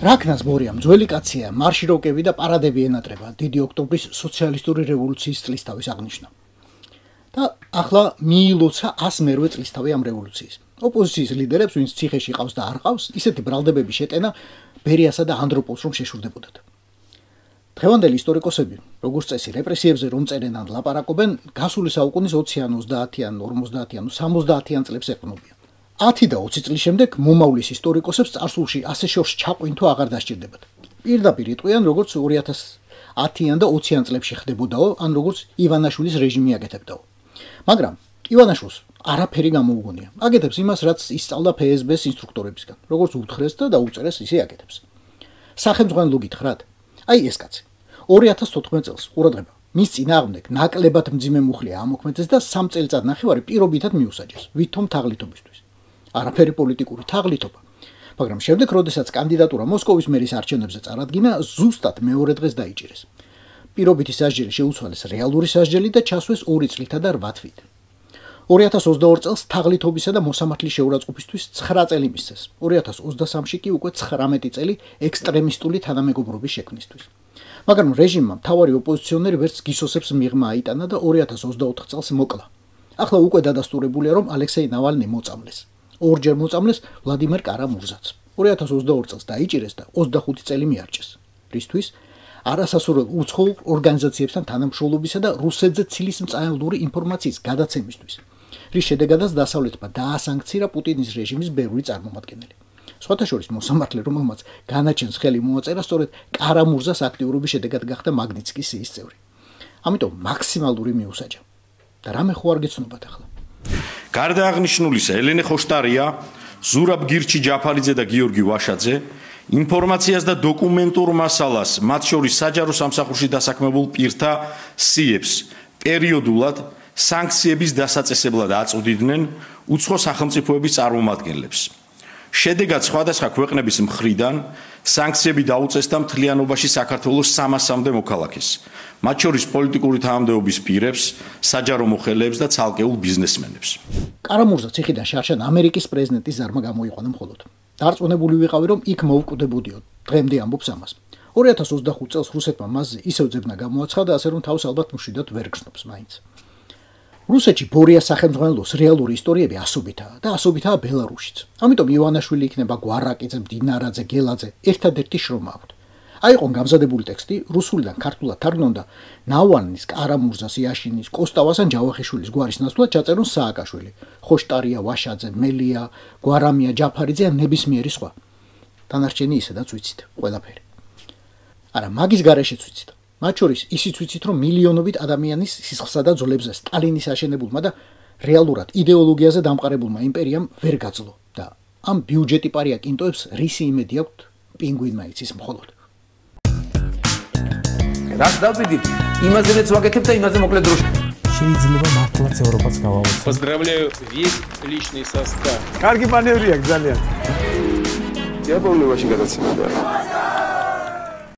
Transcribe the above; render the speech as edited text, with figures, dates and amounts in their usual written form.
რაკნას ბორიამ ძველი კაცია, მარშიროკები და პარადები ენატრება დიდი ოქტომბრის სოციალისტური რევოლუციის წლისთავის აღნიშვნა. და ახლა მიილოცა 108 წლისთავი ამ რევოლუციის. ოპოზიციის ლიდერებს, ვინც ციხეში ყავს და არ ყავს, ისეთი ბრალდებები შეტენა ბერიასა და ანდროპოლს რომ შეშურდებოდათ. დღევანდელი ისტორიკოსები, როგორც წესი, რეპრესიებზე რომ წერენ ან ლაპარაკობენ, გასული საუკუნის 20-იან, 30-იან, 50-იან, 60-იან წლებს ეყრდნობიან. 10 და 20 წლის შემდეგ მომავლის ისტორიკოსებს წარსულში ასე შორს ჩაყვინ თუ აღარ დასჭირდებათ. პირდაპირ იტყვიან, როგორც 2010-იან და 20-იან წლებში ხდებოდაო, ან როგორც ივანაშვილის რეჟიმი აკეთებდაო. მაგრამ ივანაშვილს არაფერი გამოუგონია. აკეთებს იმას, რაც ისწავლა ფსბ-ს ინსტრუქტორებისგან, როგორც უთხრეს და დაუწერეს, ისე აკეთებს. სახელმძღვანელო გითხრათ? აი ეს კაცი 2014 წელს ყურადღება მის წინააღმდეგ ნაკლებად მძიმე მუხლია ამოქმედდეს და 3 წელიწად ნახევარი პირობითად მიუსაჯეს ვითომ თაღლითობისთვის. არაფერი პოლიტიკური თაღლითობა, მაგრამ შემდეგ როდესაც კანდიდატურა მოსკოვის მერის არჩევნებზე წარადგინა, ზუსტად მეორე დღეს დაიჭირეს. პირობითი სასჯელი შეუცვალეს რეალური სასჯელი და ჩასვეს 2 წლითა და 8 თვით. 2022 წელს თაღლითობისა და მოსამართლის შეურაცხყოფისთვის 9 წელი მისცეს. 2023-ში კი უკვე 19 წელი ექსტრემისტული თანამეგობრობის შექმნისთვის. მაგრამ რეჟიმმა მთავარი ოპოზიციონერი ვერც გისოსებს მიღმა აიტანა და 2024 წელს მოკლა. ახლა უკვე დადასტურებულია, რომ ალექსეი ნავალნი მოწამლეს. ორჯერ მოწამლეს ვლადიმერ კარამურზაც. 2022 წელს დაიჭირეს და 25 წელი მიარჩეს. რისთვის? არასასურველ უცხოურ ორგანიზაციებთან თანამშრომლობისა და რუსეთზე ცილისმწაებლური ინფორმაციის გადაცემისთვის. რის შედეგადაც დასავლეთმა დაასანქცირა პუტინის რეჟიმის ბევრი წარმომადგენელი. სხვათა შორის მოსამართლე, რომელმაც განაჩენს ხელი მოაწერა, სწორედ კარამურზას აქტიურობის შედეგად გახდა მაგნიცკის სიის წევრი. ამიტომ მაქსიმალური მიუსაჯა. და რამე ხო არ გეცნობათ ახლა? გარდა აღნიშნულისა, ელენე ხოშტარია, ზურაბ გირჩი ჯაფარიძე და გიორგი ვაშაძე ინფორმაციას და დოკუმენტურ მასალას, მათ შორის საჯარო სამსახურში დასაქმებულ პირთა სიებს პერიოდულად სანქციების დასაწესებლად აწვდიდნენ უცხო სახელმწიფოების წარმომადგენლებს. შედეგად სხვადასხვა ქვეყნების მხრიდან სანქციები დაუწესდა მთლიანობაში საქართველოს 300-მდე მოქალაქეს, მათ შორის პოლიტიკური თანამდებობის პირებს, საჯარო მოხელეებს და ცალკეულ ბიზნესმენებს. კარამურზა ციხიდან შარშან ამერიკის პრეზიდენტის ზარმა გამოიყვანა მხოლოდ. დარწმუნებული ვიყავი, რომ იქ მოვკვდებოდიო. დღემდე ამბობს ამას. 2025 წელს რუსეთმა მასზე ისევ ძებნა გამოაცხადა, ასე რომ თავს ალბათ მშვიდად ვერ გრძნობს მაინც. რუსეთში ბორიას სახელმძღვანელოს რეალური ისტორიები ასობითაა და ასობითაა ბელარუსშიც. ამიტომ ივანაშვილი იქნება გვარაკიძე, მდინარაძე, გელაძე ერთადერთი შრომა აქვთ. აიყო გამზადებული ტექსტი რუსულიდან ქართულად თარგმნონ და ნავალნის, კარამურზას, იაშინის, კოსტავას ან ჯავახიშვილის გვარის ნაცვლად ჩაწერონ სააკაშვილი, ხოშტარია, ვაშაძე, მელია, გვარამია, ჯაფარიძე ან ნებისმიერი სხვა. დანარჩენი ისედაც ვიცით, ყველაფერი. არა, მაგის გარეშეც ვიცით. მათ შორის ისიც ვიცით, რომ მილიონობით ადამიანის სისხლსა და ძვლებზე სტალინის აშენებულმა და რეალურად იდეოლოგიაზე დამყარებულმა იმპერიამ ვერ გაძლო და ამ ბიუჯეტი პარია კინტოებს რისი იმედი აქვთ პინგვინმა იცის მხოლოდ. რაც დავიდით, იმაზეც ვაკეთებ და იმაზე მოკლედ დროში. შეიძლება მართლაც ევროპაც გავავოთ. Поздравляю весь личный состав. კარგი მანევრია ძალიან. Я помню, очень გადაცემდა.